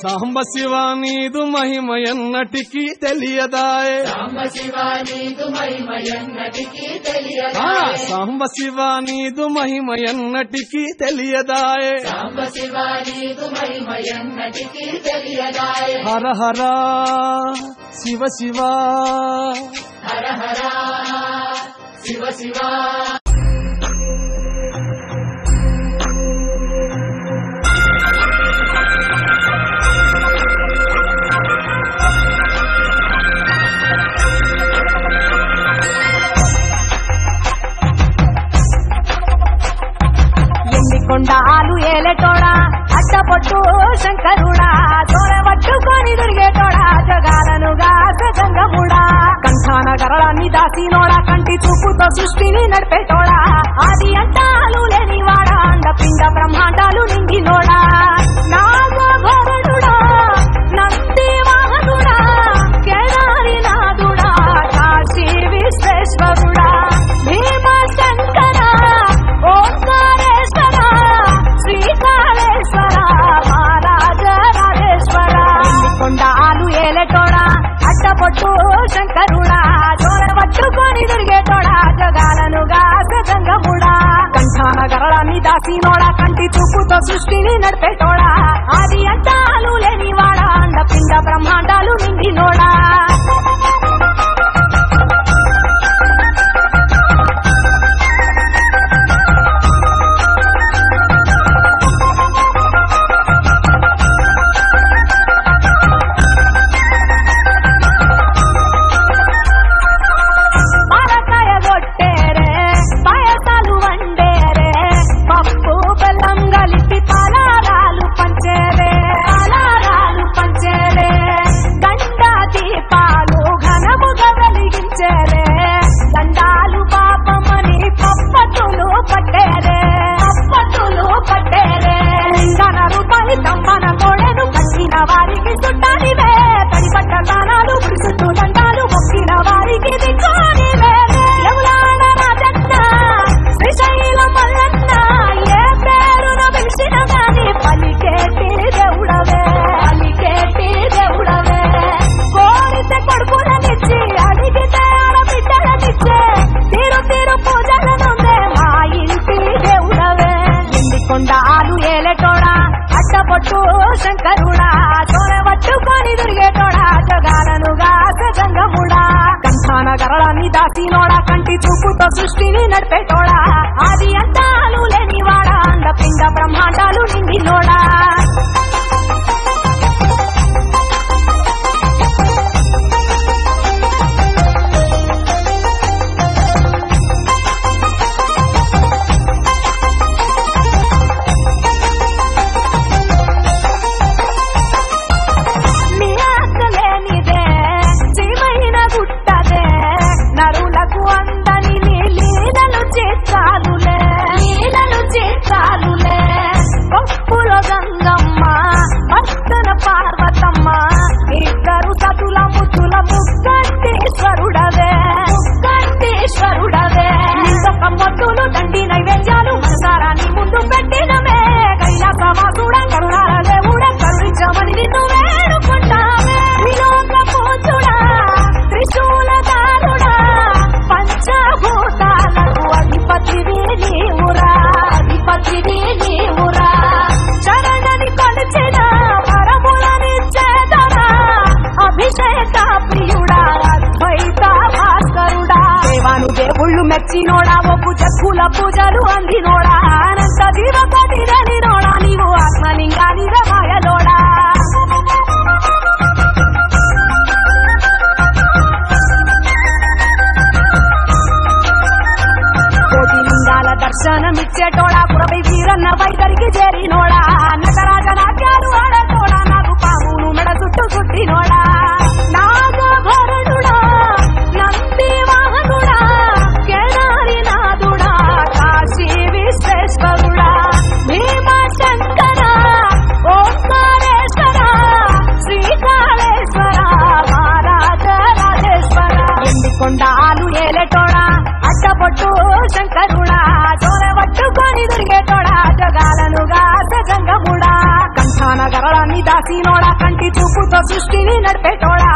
సాంబ శివ నీదు మహిమ ఎన్నటికీ తెలియదాయే సాంబ శివ నీదు మహిమ ఎన్నటికీ తెలియదాయే సాంబ శివ నీదు మహిమ ఎన్నటికీ తెలియదాయే సాంబ శివ నీదు మహిమ ఎన్నటికీ తెలియదాయే హర హర శివ శివ హర హర శివ శివ కొండాలు ఏలేటోడా అడ్డపొట్టు శంకరుడా తోరవట్టుకొని తిరిగేటోడా జగాలను గాస గంగముడా కంఠాన గరళాన్ని దాసినోడా కంటి చూపుతో సృష్టిని నడిపేటోడా ఆది అంటాలు లేనివాడా అండపిండ బ్రహ్మాండాలు నిండినోడా నాగభరణుడా నంది వాహనుడా కేదారి నాథుడా కాశీ విశ్వేశ్వరుడా భీమ శంకర ఓంకారేశ్వర శ్రీకాళేశ్వర మహారాజ రాజేశ్వర కొండాలు ఏలేటోడా అడ్డపొట్టు శంకరుడా తోరవట్టుకొని తిరిగేటోడా జగాలను గాస గంగముడా కంఠాన గరళాన్ని దాసినోడా కంటి చూపుతో సృష్టిని నడిపేటోడా ఆది అంటాలు లేనివాడా అండపిండ బ్రహ్మాండాలు నిండినోడా వారికి చుట్టానివే తడిపట్ట దానాలు చుట్టూ దండాలు మొక్కిన వారికి దిక్కానివే యములాడ రాజన్న శ్రీశైల మల్లన్న ఏ పేరున పిలిచిన గాని పలికేటి దేవుడవే కోరితే కొడుకులనిచ్చి అడిగితే ఆడబిడ్డలనిచ్చే తీరు తీరు పూజలనుందే మా ఇంటి దేవుడవే కొండాలు ఏలేటోడా అడ్డపొట్టు శంకరుడా తోరవట్టుకొని తిరిగేటోడా జగాలను గాస గంగముడా కంఠాన గరళాన్ని దాసినోడా కంటి చూపుతో సృష్టిని నడిపేటోడా ఆది అంతాలు లేనివాడా అండపిండ బ్రహ్మాండాలు నిండినోడా మెచ్చినోడా ఒప్పు చెక్కుల పూజలు అందినోడా అనంత జీవపతి రనినోడా నీవు ఆత్మలింగాని రమాయలోడా కోటి లింగాల దర్శనమిచ్చేటోడా పురవై వీరన్న వైఖరికి చేరినోడా నటరాజ నాట్యాలు ఆడటోడా నాకు పామును మెడ చుట్టూ చుట్టినోడా నాగభరణుడా నంది వాహనుడా కేదారి నాథుడా కాశీ విశ్వేశ్వరుడా భీమ శంకర ఓంకారేశ్వర శ్రీకాళేశ్వర మహారాజ రాజేశ్వర కొండాలు ఏలేటోడా అడ్డపొట్టు శంకరుడా తోరవట్టుకొని తిరిగేటోడా జగాలను గాస గంగముడా కంఠాన కరళాన్ని దాసినోడా కంటి చూపుతో సృష్టిని నడిపేటోడా